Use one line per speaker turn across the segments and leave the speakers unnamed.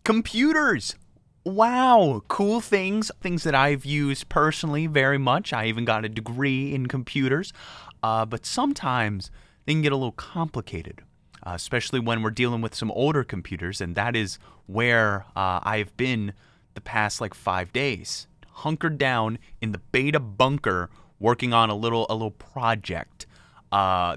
Computers. Wow, cool things that I've used personally very much. I even got a degree in computers, but sometimes they can get a little complicated, especially when we're dealing with some older computers, and that is where I've been the past like 5 days, hunkered down in the beta bunker, working on a little project.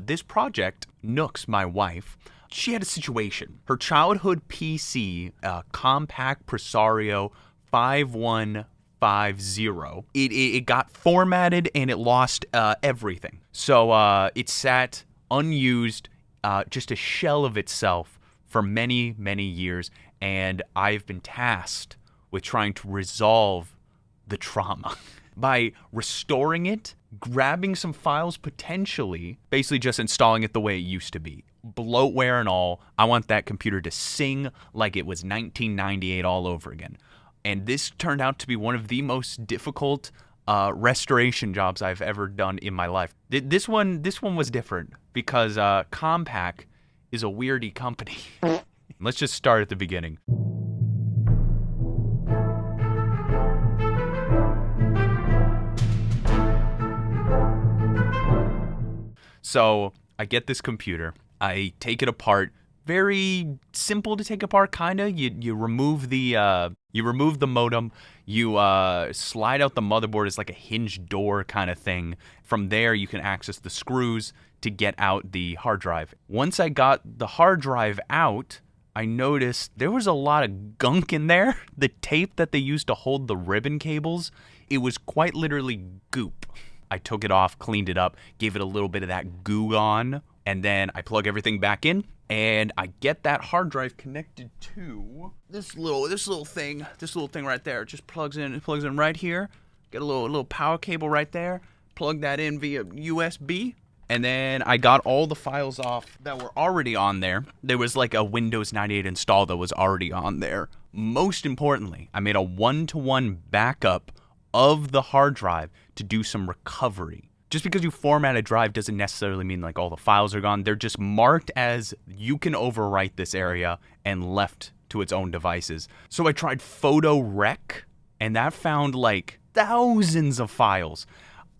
This project, Nooks, my wife, she had a situation. Her childhood PC, Compaq Presario 5150, it got formatted and it lost everything. So it sat unused, just a shell of itself for many, many years. And I've been tasked with trying to resolve the trauma by restoring it, grabbing some files potentially, basically just installing it the way it used to be. Bloatware and all. I want that computer to sing like it was 1998 all over again. And this turned out to be one of the most difficult restoration jobs I've ever done in my life. This one was different because Compaq is a weirdy company. Let's just start at the beginning. So I get this computer. I take it apart. Very simple to take apart, kind of. You remove the modem. You slide out the motherboard as like a hinged door kind of thing. From there, you can access the screws to get out the hard drive. Once I got the hard drive out, I noticed there was a lot of gunk in there. The tape that they used to hold the ribbon cables, it was quite literally goop. I took it off, cleaned it up, gave it a little bit of that goo on, and then I plug everything back in, and I get that hard drive connected to this little thing right there. It just plugs in right here. Get a little power cable right there. Plug that in via USB, and then I got all the files off that were already on there. There was like a Windows 98 install that was already on there. Most importantly, I made a 1-to-1 backup of the hard drive to do some recovery. Just because you format a drive doesn't necessarily mean like all the files are gone. They're just marked as you can overwrite this area and left to its own devices. So I tried Photo..REC, and that found like thousands of files.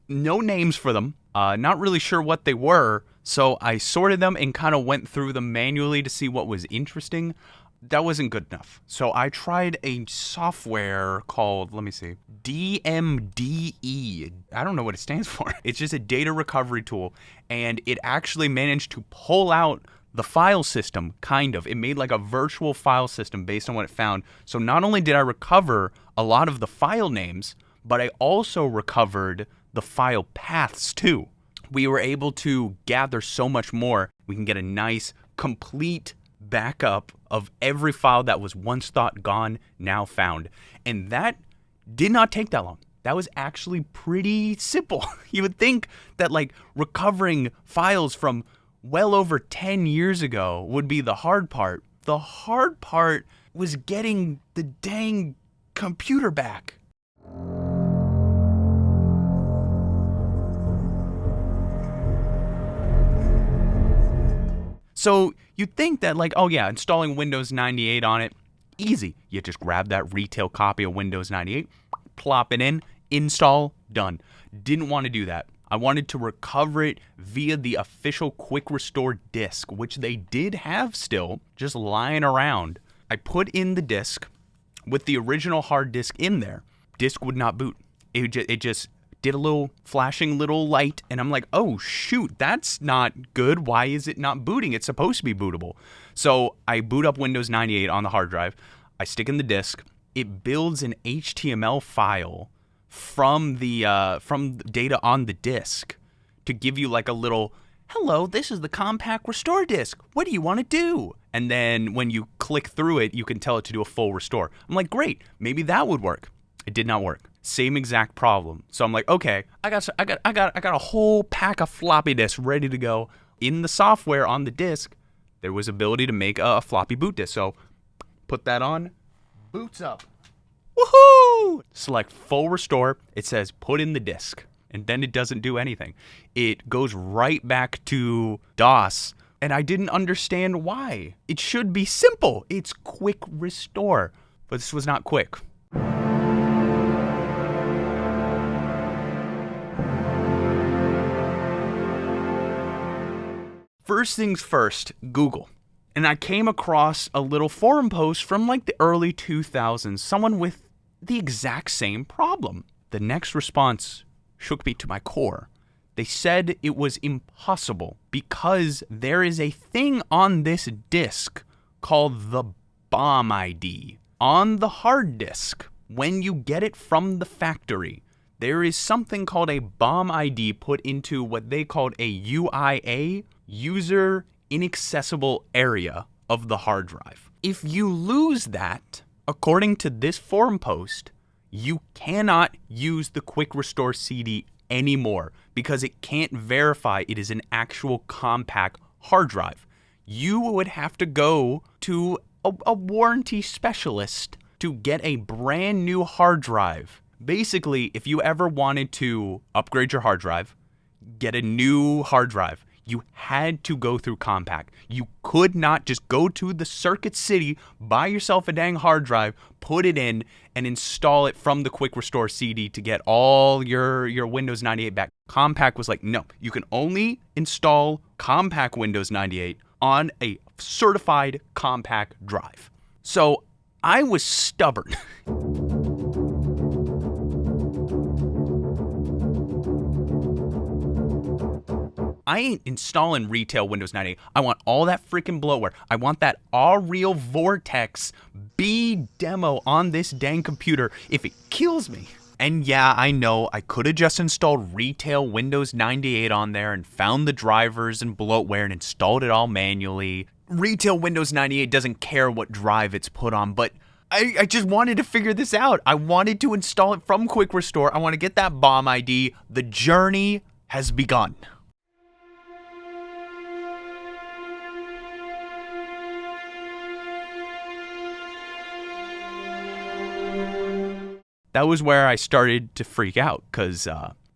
No names for them. Not really sure what they were. So I sorted them and kind of went through them manually to see what was interesting. That wasn't good enough. So I tried a software called, let me see, DMDE. I don't know what it stands for. It's just a data recovery tool. And it actually managed to pull out the file system, kind of. It made like a virtual file system based on what it found. So not only did I recover a lot of the file names, but I also recovered the file paths too. We were able to gather so much more. We can get a nice, complete backup of every file that was once thought gone, now found. And that did not take that long. That was actually pretty simple. You would think that like recovering files from well over 10 years ago would be the hard part. The hard part was getting the dang computer back. So you'd think that like, oh yeah, installing Windows 98 on it, easy. You just grab that retail copy of Windows 98, plop it in, install, done. Didn't want to do that. I wanted to recover it via the official quick restore disk, which they did have still, just lying around. I put in the disk with the original hard disk in there. Disk would not boot. It just did a little flashing little light, and I'm like, oh shoot, that's not good. Why is it not booting? It's supposed to be bootable. So I boot up Windows 98 on the hard drive. I stick in the disk. It builds an HTML file from the data on the disk to give you like a little, hello, this is the Compaq restore disk. What do you want to do? And then when you click through it, you can tell it to do a full restore. I'm like, great, maybe that would work. It did not work. Same exact problem. So I'm like, okay, I got a whole pack of floppy disks ready to go. In the software on the disk, there was ability to make a floppy boot disk. So put that on, boots up. Woohoo! Select full restore. It says put in the disk, and then it doesn't do anything. It goes right back to DOS, and I didn't understand why. It should be simple. It's quick restore, but this was not quick. First things first, Google. And I came across a little forum post from like the early 2000s, someone with the exact same problem. The next response shook me to my core. They said it was impossible because there is a thing on this disk called the BOMID on the hard disk. When you get it from the factory, there is something called a BOMID put into what they called a UIA, user inaccessible area of the hard drive. If you lose that, according to this forum post, you cannot use the Quick Restore CD anymore because it can't verify it is an actual Compaq hard drive. You would have to go to a warranty specialist to get a brand new hard drive. Basically, if you ever wanted to upgrade your hard drive, get a new hard drive, you had to go through Compaq. You could not just go to the Circuit City, buy yourself a dang hard drive, put it in, and install it from the Quick Restore CD to get all your Windows 98 back. Compaq was like, no, you can only install Compaq Windows 98 on a certified Compaq drive. So I was stubborn. I ain't installing retail Windows 98. I want all that freaking bloatware. I want that Real Vortex B demo on this dang computer if it kills me. And yeah, I know I could have just installed retail Windows 98 on there and found the drivers and bloatware and installed it all manually. Retail Windows 98 doesn't care what drive it's put on, but I just wanted to figure this out. I wanted to install it from Quick Restore. I want to get that BOMID. The journey has begun. That was where I started to freak out because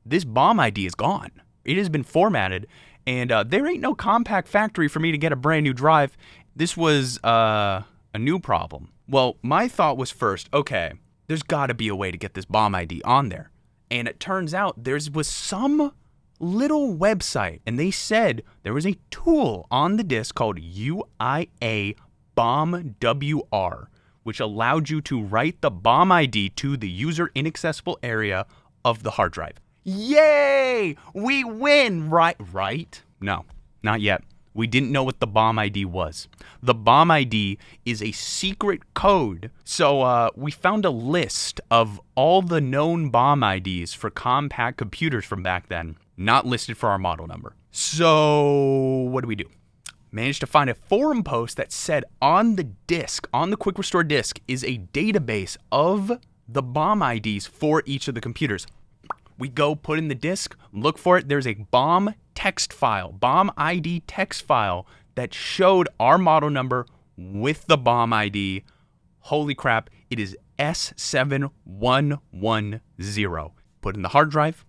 this BOMID is gone. It has been formatted, and there ain't no Compaq factory for me to get a brand new drive. This was a new problem. Well, my thought was first, okay, there's got to be a way to get this BOMID on there. And it turns out there was some little website, and they said there was a tool on the disk called UIA BOMWR, which allowed you to write the BOMID to the user inaccessible area of the hard drive. Yay! We win, right? Right? No, not yet. We didn't know what the BOMID was. The BOMID is a secret code. So we found a list of all the known BOMIDs for Compaq computers from back then, not listed for our model number. So what do? Managed to find a forum post that said on the disk, on the Quick Restore disk, is a database of the BOMIDs for each of the computers. We go put in the disk, look for it. There's a BOM text file, BOMID text file that showed our model number with the BOMID. Holy crap, it is S7110. Put in the hard drive,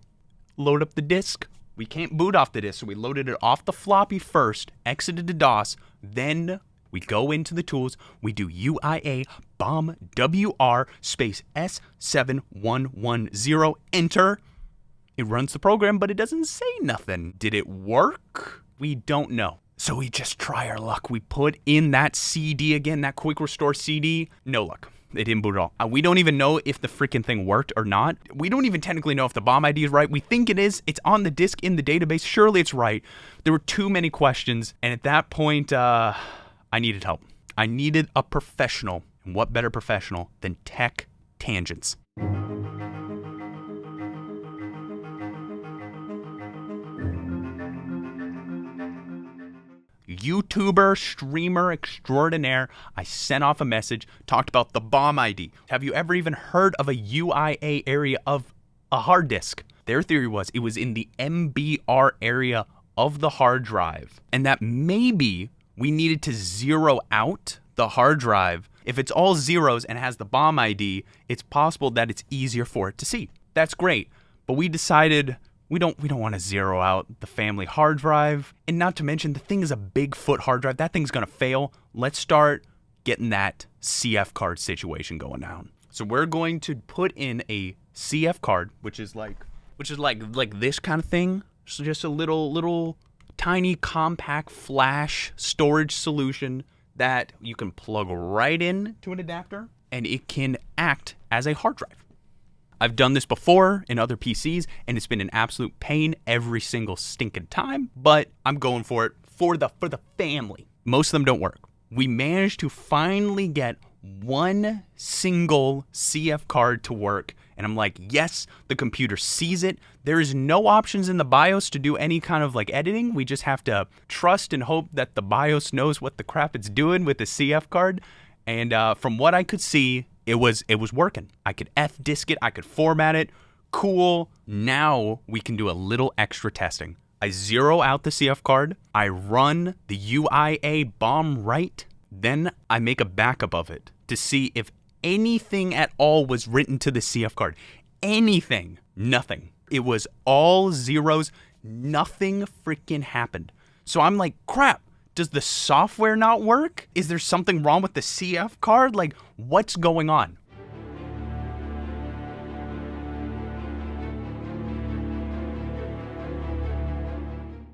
load up the disk. We can't boot off the disk, so we loaded it off the floppy first, exited to DOS, then we go into the tools, we do UIA BOMWR space S7110, enter. It runs the program, but it doesn't say nothing. Did it work? We don't know. So we just try our luck. We put in that CD again, that Quick Restore CD. No luck. It didn't boot at all. We don't even know if the freaking thing worked or not. We don't even technically know if the BOMID is right. We think it is. It's on the disk in the database. Surely it's right. There were too many questions. And at that point, I needed help. I needed a professional. And what better professional than Tech Tangents? YouTuber, streamer extraordinaire. I sent off a message, talked about the BOMID. Have you ever even heard of a UIA area of a hard disk? Their theory was it was in the MBR area of the hard drive, and that maybe we needed to zero out the hard drive. If it's all zeros and has the BOMID, it's possible that it's easier for it to see. That's great, but we decided We don't want to zero out the family hard drive. And not to mention, the thing is a Bigfoot hard drive. That thing's going to fail. Let's start getting that CF card situation going down. So we're going to put in a CF card, which is like this kind of thing. So just a little tiny compact flash storage solution that you can plug right in to an adapter, and it can act as a hard drive. I've done this before in other PCs, and it's been an absolute pain every single stinking time, but I'm going for it for the family. Most of them don't work. We managed to finally get one single CF card to work, and I'm like, yes, the computer sees it. There is no options in the BIOS to do any kind of like editing. We just have to trust and hope that the BIOS knows what the crap it's doing with the CF card. And from what I could see, it was working. I could F-disk it, I could format it. Cool. Now we can do a little extra testing. I zero out the CF card. I run the UIA bomb right. Then I make a backup of it to see if anything at all was written to the CF card. Anything. Nothing. It was all zeros. Nothing freaking happened. So I'm like, crap. Does the software not work? Is there something wrong with the CF card? Like, what's going on?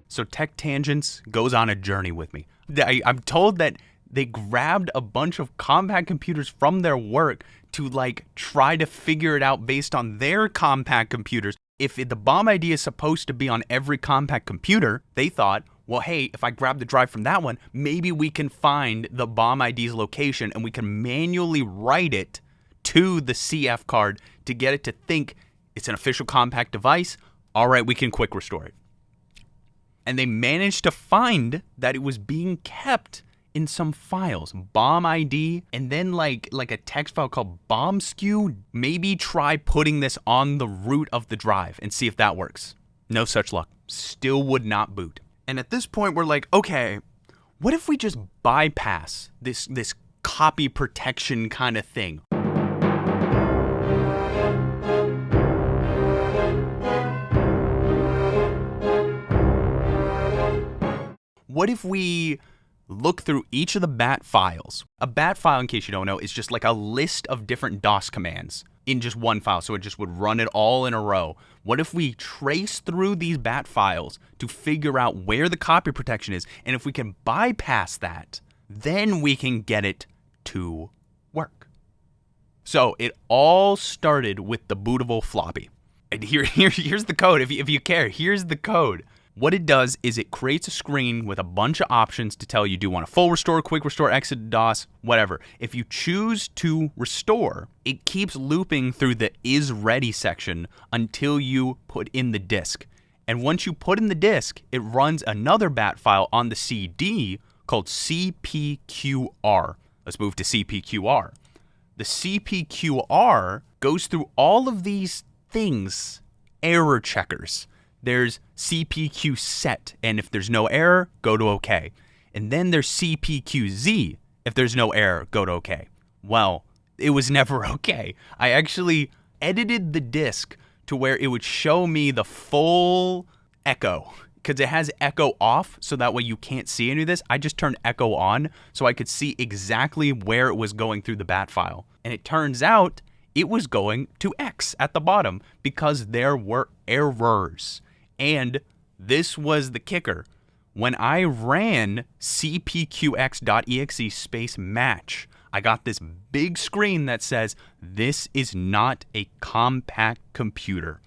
So Tech Tangents goes on a journey with me. I'm told that they grabbed a bunch of Compaq computers from their work to like try to figure it out based on their Compaq computers. If the bomb ID is supposed to be on every Compaq computer, they thought, well, hey, if I grab the drive from that one, maybe we can find the bomb ID's location and we can manually write it to the CF card to get it to think it's an official Compaq device. All right, we can quick restore it. And they managed to find that it was being kept in some files, bomb ID, and then like a text file called bomb skew. Maybe try putting this on the root of the drive and see if that works. No such luck. Still would not boot. And at this point, we're like, okay, what if we just bypass this copy protection kind of thing? What if we look through each of the BAT files? A BAT file, in case you don't know, is just like a list of different DOS commands in just one file, so it just would run it all in a row. What if we trace through these BAT files to figure out where the copy protection is, and if we can bypass that, then we can get it to work. So it all started with the bootable floppy. And here's the code. If you care, here's the code. What it does is it creates a screen with a bunch of options to tell you, do you want a full restore, quick restore, exit DOS, whatever. If you choose to restore, it keeps looping through the is ready section until you put in the disk. And once you put in the disk, it runs another BAT file on the CD called CPQR. Let's move to CPQR. The CPQR goes through all of these things, error checkers. There's CPQ set, and if there's no error, go to OK. And then there's CPQZ. If there's no error, go to OK. Well, it was never OK. I actually edited the disk to where it would show me the full echo, because it has echo off, so that way you can't see any of this. I just turned echo on so I could see exactly where it was going through the BAT file. And it turns out it was going to X at the bottom because there were errors. And this was the kicker. When I ran CPQ.EXE space match, I got this big screen that says, this is not a Compaq computer.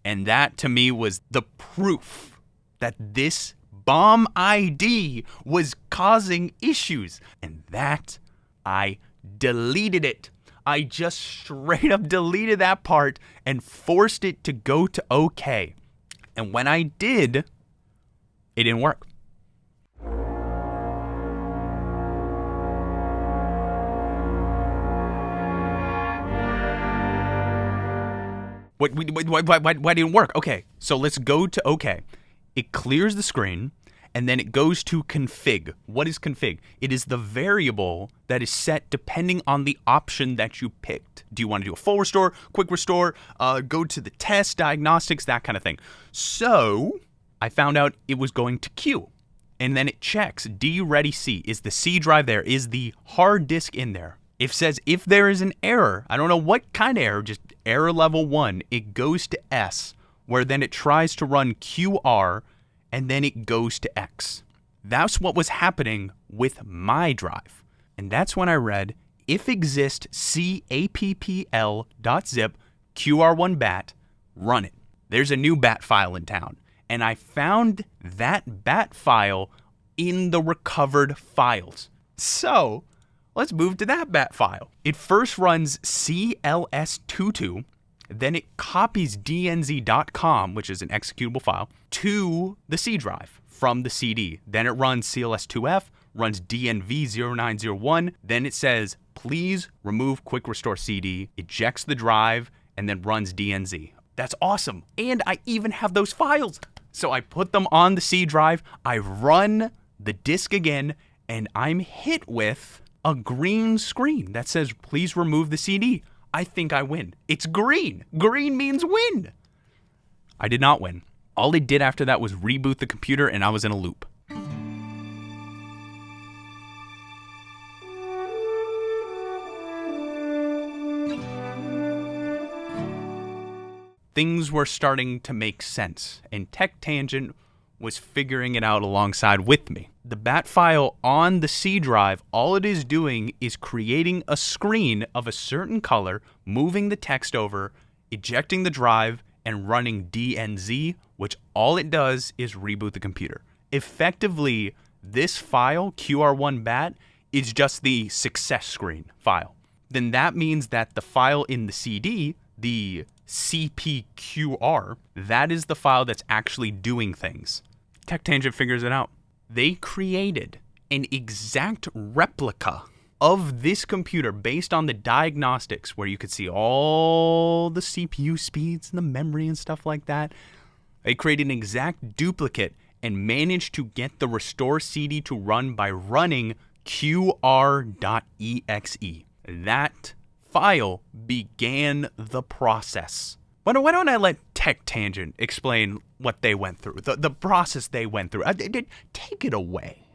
And that to me was the proof that this bomb ID was causing issues. And that I deleted it. I just straight up deleted that part and forced it to go to OK. And when I did, it didn't work. Why didn't it work? Okay, so let's go to OK. It clears the screen, and then it goes to config. What is config? It is the variable that is set depending on the option that you picked. Do you want to do a full restore, quick restore, go to the test, diagnostics, that kind of thing. So I found out it was going to Q. And then it checks D ready C. Is the C drive there? Is the hard disk in there? It says if there is an error, I don't know what kind of error, just error level 1, it goes to S, where then it tries to run QR, and then it goes to X. That's what was happening with my drive. And that's when I read, if exist C APPL.ZIP QR1BAT, run it. There's a new BAT file in town. And I found that BAT file in the recovered files. So let's move to that BAT file. It first runs CLS22, then it copies dnz.com, which is an executable file, to the C drive from the CD. Then it runs CLS2F, runs DNV0901. Then it says, please remove quick restore CD, ejects the drive, and then runs DNZ. That's awesome. And I even have those files. So I put them on the C drive, I run the disk again, and I'm hit with a green screen that says, please remove the CD. I think I win. It's green. Green means win. I did not win. All it did after that was reboot the computer, and I was in a loop. Things were starting to make sense, and Tech Tangent was figuring it out alongside with me. The BAT file on the C drive, all it is doing is creating a screen of a certain color, moving the text over, ejecting the drive, and running DNZ, which all it does is reboot the computer. Effectively, this file, QR1BAT, is just the success screen file. Then that means that the file in the CD, the CPQR, that is the file that's actually doing things. Tech Tangent figures it out. They created an exact replica of this computer based on the diagnostics, where you could see all the CPU speeds and the memory and stuff like that. They created an exact duplicate and managed to get the restore CD to run by running QR.EXE. That file began the process. Why don't I let Tech Tangent explain what they went through, the process they went through. Take it away.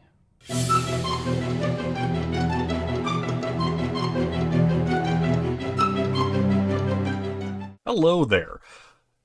Hello there.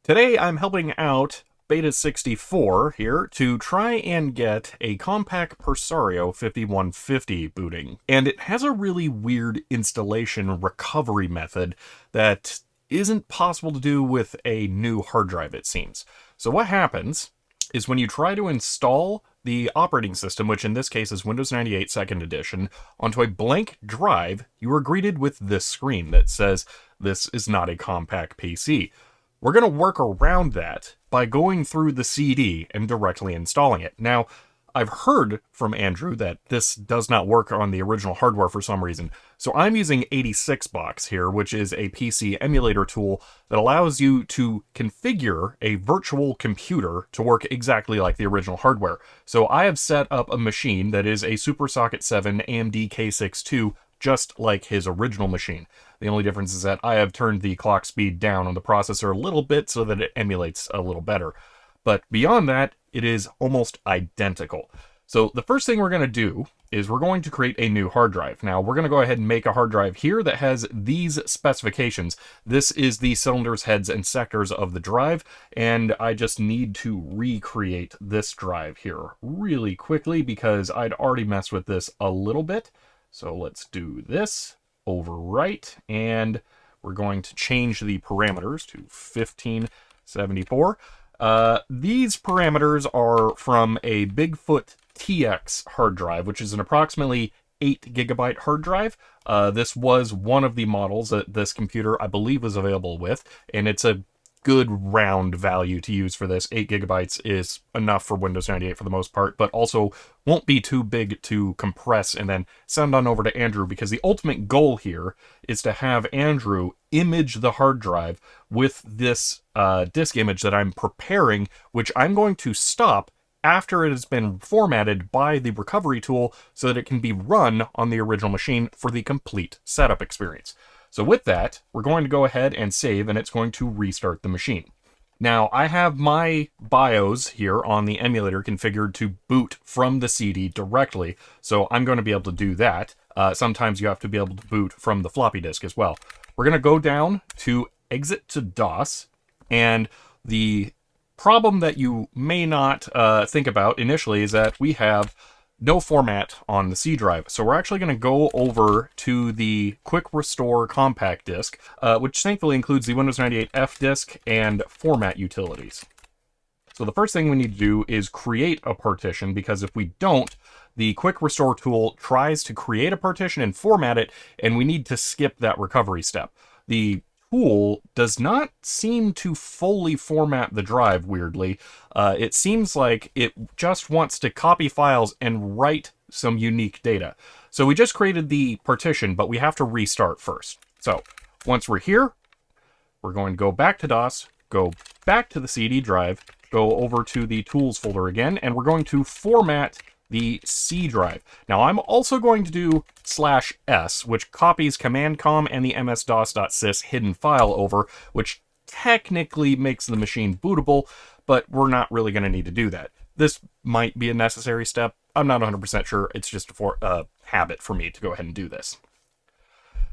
Today I'm helping out Beta64 here to try and get a Compaq Presario 5150 booting. And it has a really weird installation recovery method that isn't possible to do with a new hard drive, it seems. So what happens is when you try to install the operating system, which in this case is Windows 98 2nd Edition, onto a blank drive, you are greeted with this screen that says, "This is not a Compaq PC." We're going to work around that by going through the CD and directly installing it. Now, I've heard from Andrew that this does not work on the original hardware for some reason, so I'm using 86box here, which is a PC emulator tool that allows you to configure a virtual computer to work exactly like the original hardware. So I have set up a machine that is a SuperSocket 7 AMD K62, just like his original machine. The only difference is that I have turned the clock speed down on the processor a little bit so that it emulates a little better. But beyond that, it is almost identical. So the first thing we're going to do is we're going to create a new hard drive. Now we're going to go ahead and make a hard drive here that has these specifications. This is the cylinders, heads, and sectors of the drive, and I just need to recreate this drive here really quickly because I'd already messed with this a little bit. So let's do this, overwrite, and we're going to change the parameters to 1574. These parameters are from a Bigfoot TX hard drive, which is an approximately 8 gigabyte hard drive. This was one of the models that this computer, I believe, was available with, and it's a good round value to use for this. 8 gigabytes is enough for Windows 98 for the most part, but also won't be too big to compress and then send on over to Andrew, because the ultimate goal here is to have Andrew image the hard drive with this disk image that I'm preparing, which I'm going to stop after it has been formatted by the recovery tool so that it can be run on the original machine for the complete setup experience. So with that, we're going to go ahead and save, and it's going to restart the machine. Now, I have my BIOS here on the emulator configured to boot from the CD directly, so I'm going to be able to do that. Sometimes you have to be able to boot from the floppy disk as well. We're going to go down to Exit to DOS, and the problem that you may not think about initially is that we have no format on the C drive. So we're actually going to go over to the Quick Restore Compact disk, which thankfully includes the Windows 98 F disk and format utilities. So the first thing we need to do is create a partition, because if we don't, the Quick Restore tool tries to create a partition and format it, and we need to skip that recovery step. The tool does not seem to fully format the drive, weirdly. It seems like it just wants to copy files and write some unique data. So we just created the partition, but we have to restart first. So once we're here, we're going to go back to DOS, go back to the CD drive, go over to the tools folder again, and we're going to format the C drive. Now I'm also going to do /s, which copies command-com and the ms-dos.sys hidden file over, which technically makes the machine bootable, but we're not really going to need to do that. This might be a necessary step. I'm not 100% sure. It's just a habit for me to go ahead and do this.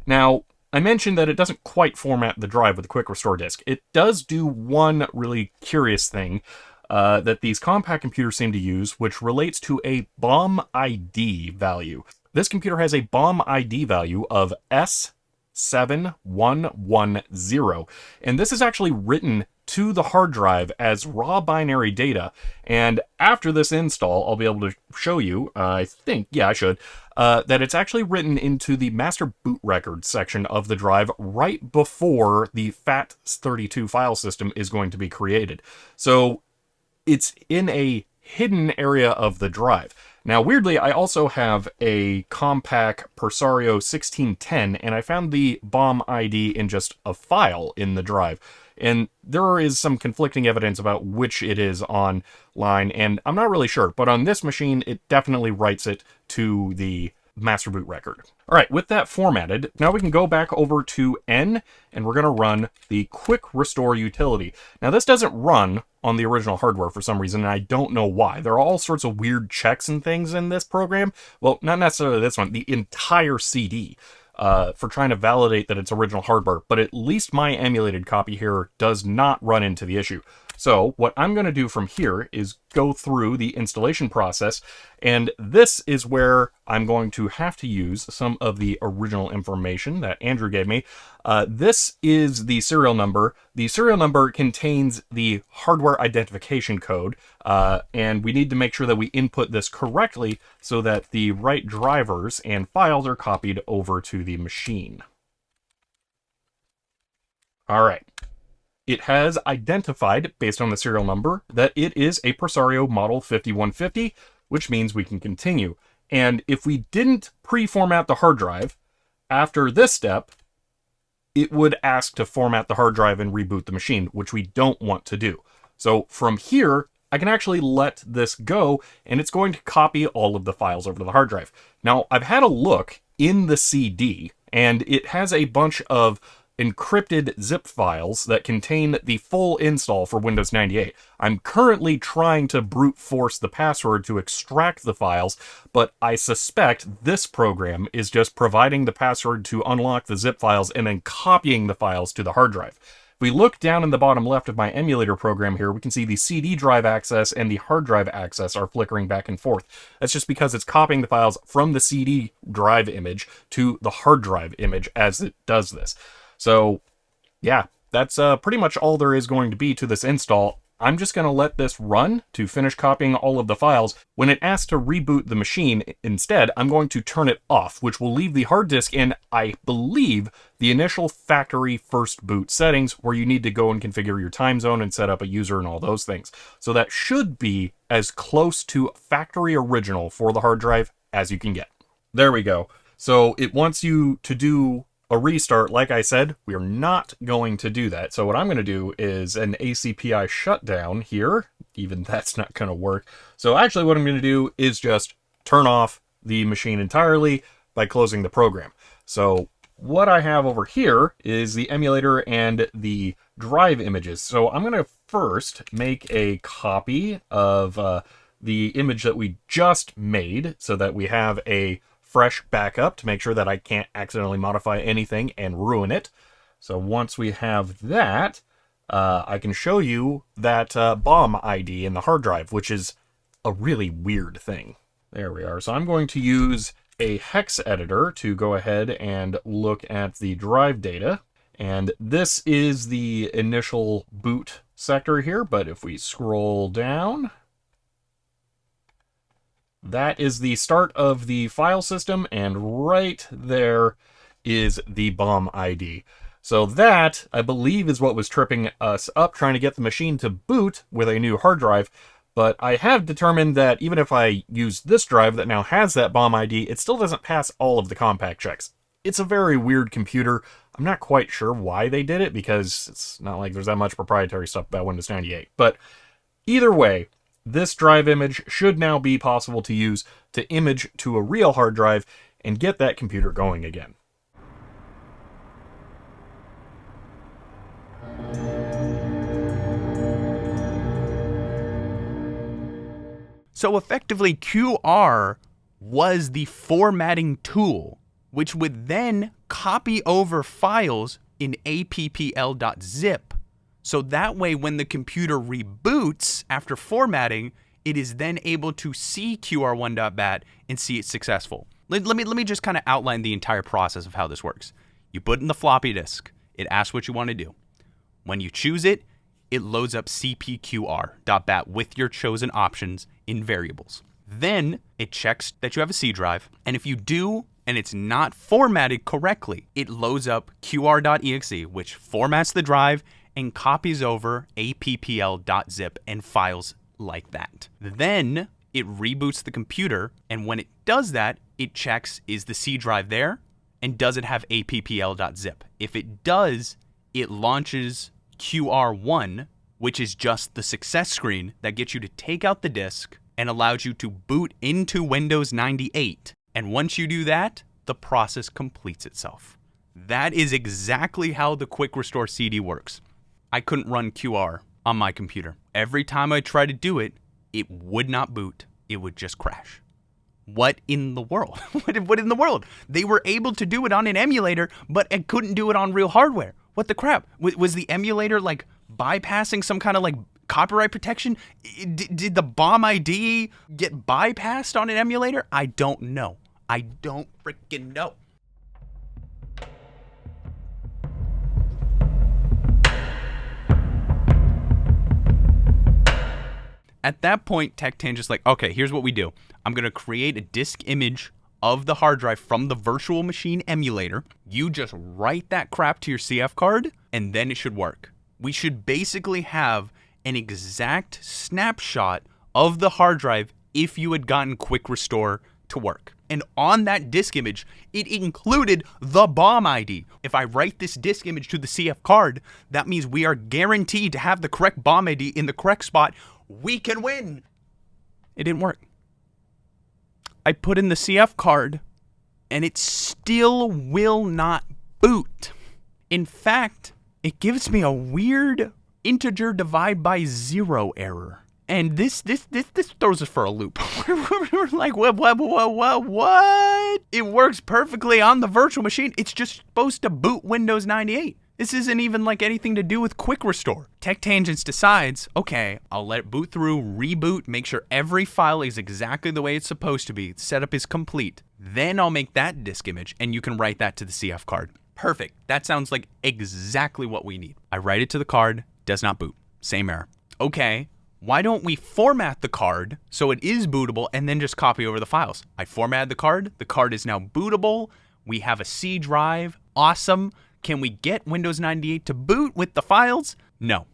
Now, I mentioned that it doesn't quite format the drive with the Quick Restore disk. It does do one really curious thing that these Compaq computers seem to use, which relates to a BOMID value. This computer has a BOMID value of S7110, and this is actually written to the hard drive as raw binary data. And after this install, I'll be able to show you, I think, yeah, I should, that it's actually written into the master boot records section of the drive right before the FAT32 file system is going to be created. So it's in a hidden area of the drive. Now, weirdly, I also have a Compaq Presario 1610, and I found the BOMID in just a file in the drive. And there is some conflicting evidence about which it is online, and I'm not really sure. But on this machine, it definitely writes it to the master boot record. All right, with that formatted, now we can go back over to N, and we're going to run the Quick Restore utility. Now, this doesn't run on the original hardware for some reason, and I don't know why. There are all sorts of weird checks and things in this program. Well, not necessarily this one, the entire CD, for trying to validate that it's original hardware. But at least my emulated copy here does not run into the issue. So what I'm going to do from here is go through the installation process, and this is where I'm going to have to use some of the original information that Andrew gave me. This is the serial number. The serial number contains the hardware identification code, and we need to make sure that we input this correctly so that the right drivers and files are copied over to the machine. All right. It has identified, based on the serial number, that it is a Presario Model 5150, which means we can continue. And if we didn't pre-format the hard drive, after this step, it would ask to format the hard drive and reboot the machine, which we don't want to do. So from here, I can actually let this go, and it's going to copy all of the files over to the hard drive. Now, I've had a look in the CD, and it has a bunch of encrypted zip files that contain the full install for Windows 98. I'm currently trying to brute force the password to extract the files, but I suspect this program is just providing the password to unlock the zip files and then copying the files to the hard drive. If we look down in the bottom left of my emulator program here, we can see the CD drive access and the hard drive access are flickering back and forth. That's just because it's copying the files from the CD drive image to the hard drive image as it does this. So, yeah, that's pretty much all there is going to be to this install. I'm just going to let this run to finish copying all of the files. When it asks to reboot the machine, instead, I'm going to turn it off, which will leave the hard disk in, I believe, the initial factory first boot settings, where you need to go and configure your time zone and set up a user and all those things. So that should be as close to factory original for the hard drive as you can get. There we go. So it wants you to do a restart. Like I said, we are not going to do that. So what I'm going to do is an ACPI shutdown here, even that's not going to work. So actually what I'm going to do is just turn off the machine entirely by closing the program. So what I have over here is the emulator and the drive images. So I'm going to first make a copy of the image that we just made so that we have a fresh backup to make sure that I can't accidentally modify anything and ruin it. So once we have that, I can show you that BOM ID in the hard drive, which is a really weird thing. There we are. So I'm going to use a hex editor to go ahead and look at the drive data. And this is the initial boot sector here, but if we scroll down, that is the start of the file system, and right there is the BOM ID. So that, I believe, is what was tripping us up trying to get the machine to boot with a new hard drive. But I have determined that even if I use this drive that now has that BOM ID, it still doesn't pass all of the Compaq checks. It's a very weird computer. I'm not quite sure why they did it, because it's not like there's that much proprietary stuff about Windows 98. But either way, this drive image should now be possible to use to image to a real hard drive and get that computer going again.
So effectively, QR was the formatting tool, which would then copy over files in APPL.ZIP. So that way, when the computer reboots after formatting, it is then able to see QR1.bat and see it's successful. Let me just kind of outline the entire process of how this works. You put in the floppy disk. It asks what you want to do. When you choose it, it loads up cpqr.bat with your chosen options in variables. Then it checks that you have a C drive, and if you do and it's not formatted correctly, it loads up QR.EXE, which formats the drive and copies over APPL.ZIP and files like that. Then it reboots the computer, and when it does that, it checks, is the C drive there, and does it have APPL.ZIP? If it does, it launches QR1, which is just the success screen that gets you to take out the disk and allows you to boot into Windows 98. And once you do that, the process completes itself. That is exactly how the Quick Restore CD works. I couldn't run QR on my computer. Every time I tried to do it, it would not boot. It would just crash. What in the world? What in the world? They were able to do it on an emulator, but it couldn't do it on real hardware. What the crap? Was the emulator like bypassing some kind of like copyright protection? Did the BOM ID get bypassed on an emulator? I don't know. I don't freaking know. At that point, TechTange is like, okay, here's what we do. I'm going to create a disk image of the hard drive from the virtual machine emulator. You just write that crap to your CF card, and then it should work. We should basically have an exact snapshot of the hard drive if you had gotten Quick Restore to work. And on that disk image, it included the BOM ID. If I write this disk image to the CF card, that means we are guaranteed to have the correct BOM ID in the correct spot. We can win. It didn't work. I put in the CF card, and it still will not boot. In fact, it gives me a weird integer divide by 0 error. And this throws us for a loop. We're like, what? It works perfectly on the virtual machine. It's just supposed to boot Windows 98. This isn't even like anything to do with Quick Restore. TechTangents decides, okay, I'll let it boot through, reboot, make sure every file is exactly the way it's supposed to be. Setup is complete. Then I'll make that disk image, and you can write that to the CF card. Perfect. That sounds like exactly what we need. I write it to the card, does not boot. Same error. Okay, why don't we format the card so it is bootable and then just copy over the files? I formatted the card is now bootable. We have a C drive. Awesome. Can we get Windows 98 to boot with the files? No.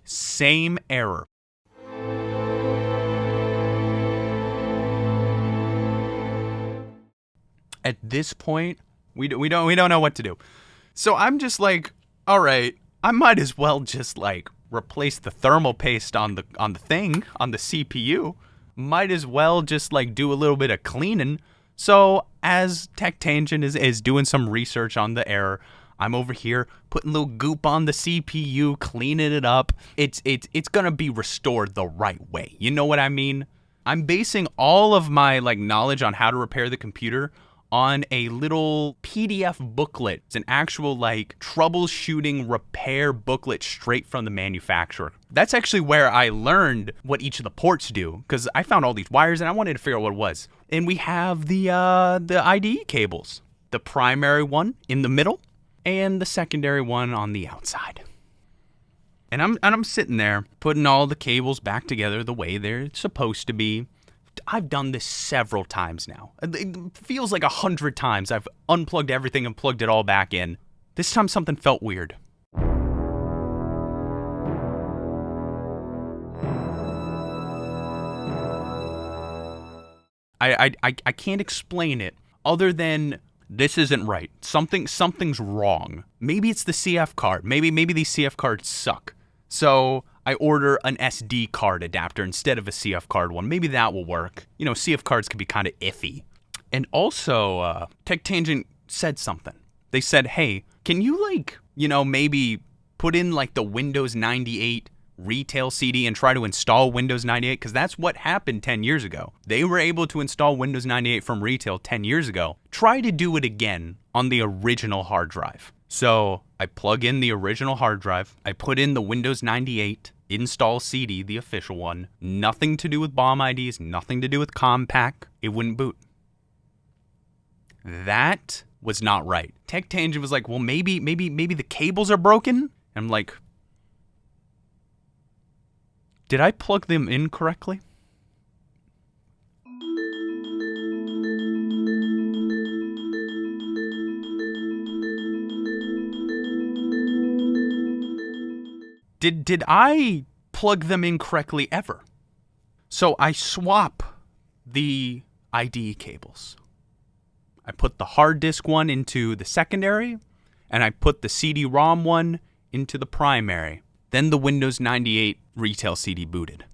Same error. At this point, we don't know what to do. So I'm just like, all right, I might as well just like replace the thermal paste on the CPU. Might as well just like do a little bit of cleaning. So as Tech Tangent is doing some research on the error, I'm over here putting a little goop on the CPU, cleaning it up. It's gonna be restored the right way. You know what I mean? I'm basing all of my like knowledge on how to repair the computer on a little PDF booklet. It's an actual like troubleshooting repair booklet straight from the manufacturer. That's actually where I learned what each of the ports do, because I found all these wires and I wanted to figure out what it was. And we have the IDE cables, the primary one in the middle and the secondary one on the outside. And I'm sitting there putting all the cables back together the way they're supposed to be. I've done this several times now. It feels like 100 times I've unplugged everything and plugged it all back in. This time something felt weird. I can't explain it other than this isn't right. Something's wrong. Maybe it's the CF card. Maybe these CF cards suck. So I order an SD card adapter instead of a CF card one. Maybe that will work. You know, CF cards can be kind of iffy. And also, Tech Tangent said something. They said, hey, can you like, you know, maybe put in like the Windows 98 retail CD and try to install Windows 98? Because that's what happened 10 years ago. They were able to install Windows 98 from retail 10 years ago. Try to do it again on the original hard drive. So I plug in the original hard drive. I put in the Windows 98 install CD, the official one. Nothing to do with BOMIDs, nothing to do with Compaq. It wouldn't boot. That was not right. Tech Tangent was like, well, maybe the cables are broken. I'm like, did I plug them in correctly? Did I plug them in correctly ever? So I swap the IDE cables. I put the hard disk one into the secondary, and I put the CD-ROM one into the primary. Then the Windows 98 retail CD booted.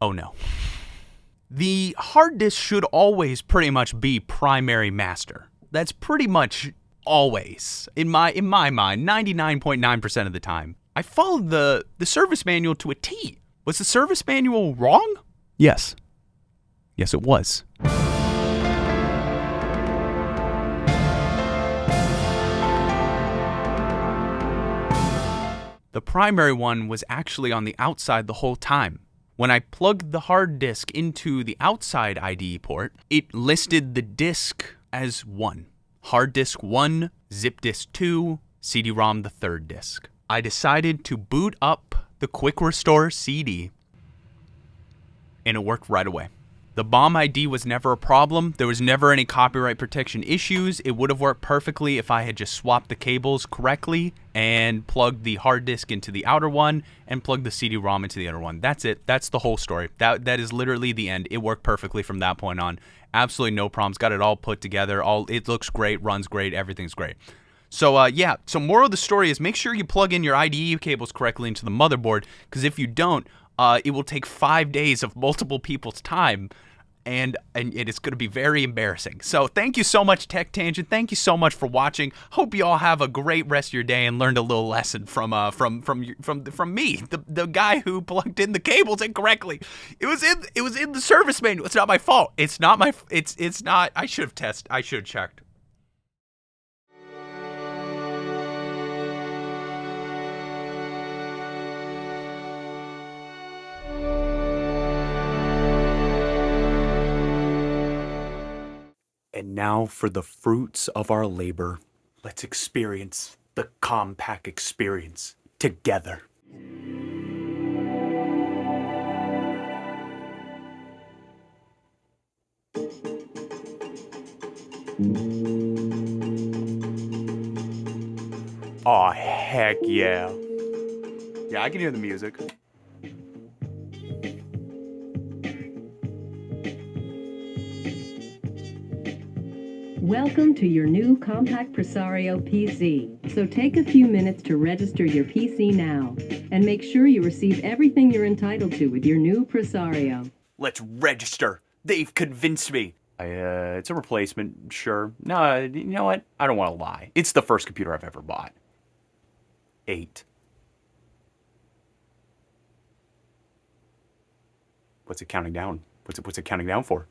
Oh no. The hard disk should always pretty much be primary master. That's pretty much always, in my mind, 99.9% of the time. I followed the service manual to a T. Was the service manual wrong? Yes. Yes, it was. The primary one was actually on the outside the whole time. When I plugged the hard disk into the outside IDE port, it listed the disk as 1. Hard disk 1, zip disk 2, CD-ROM the third disk. I decided to boot up the Quick Restore CD, and it worked right away. The BOMID was never a problem. There was never any copyright protection issues. It would have worked perfectly if I had just swapped the cables correctly and plugged the hard disk into the outer one and plugged the CD-ROM into the other one. That's it. That's the whole story. That is literally the end. It worked perfectly from that point on. Absolutely no problems. Got it all put together. It looks great, runs great, everything's great. So yeah, so moral of the story is make sure you plug in your IDE cables correctly into the motherboard, because if you don't, it will take 5 days of multiple people's time, and it is going to be very embarrassing. So thank you so much, Tech Tangent. Thank you so much for watching. Hope you all have a great rest of your day and learned a little lesson from me, the guy who plugged in the cables incorrectly. It was in the service manual. It's not my fault. It's not. I should have checked. And now for the fruits of our labor. Let's experience the Compaq experience together. Aw, heck yeah. Yeah, I can hear the music.
Welcome to your new Compaq Presario PC. So take a few minutes to register your PC now and make sure you receive everything you're entitled to with your new Presario.
Let's register. They've convinced me. It's a replacement, sure. No, you know what? I don't want to lie. It's the first computer I've ever bought. 8. What's it counting down? What's it counting down for?